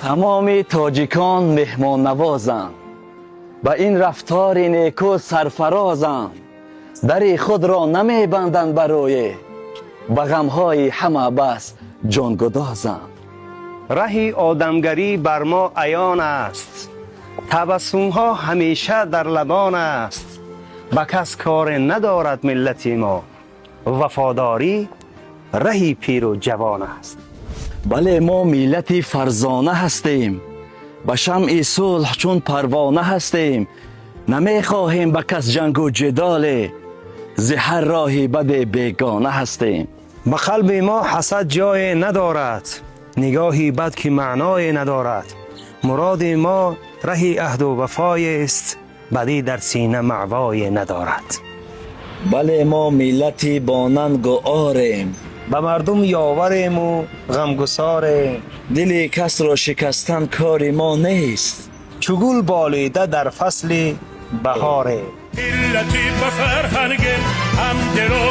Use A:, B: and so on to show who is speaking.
A: تمام تاجیکان مهمان نوازند، به این رفتار نیکو سرفرازند. در خود را نمی بندند برای، به غمهای همه بس جانگدازند.
B: رهی آدمگری بر ما عیان است، تبسم ها همیشه در لبان است. به کس کار ندارد ملت ما، وفاداری رهی پیر و جوان است.
A: بله ما ملت فرزانه هستیم، به شمع صلح چون پروانه هستیم. نمی خواهیم به کس جنگ و جدال، ز هر راهی بد بیگانه هستیم.
B: به قلب ما حسد جای ندارد، نگاهی بد که معنای ندارد. مراد ما رهی عهد و وفای است، بدی در سینه معوای ندارد.
A: بله ما ملتی با ننگ و آریم،
B: به مردم یاوریم و غمگساریم.
A: دل کس را شکستن کار ما نیست،
B: چو گل بالیده در فصل بهاره.
C: ملتی به فرهنگ هم دل و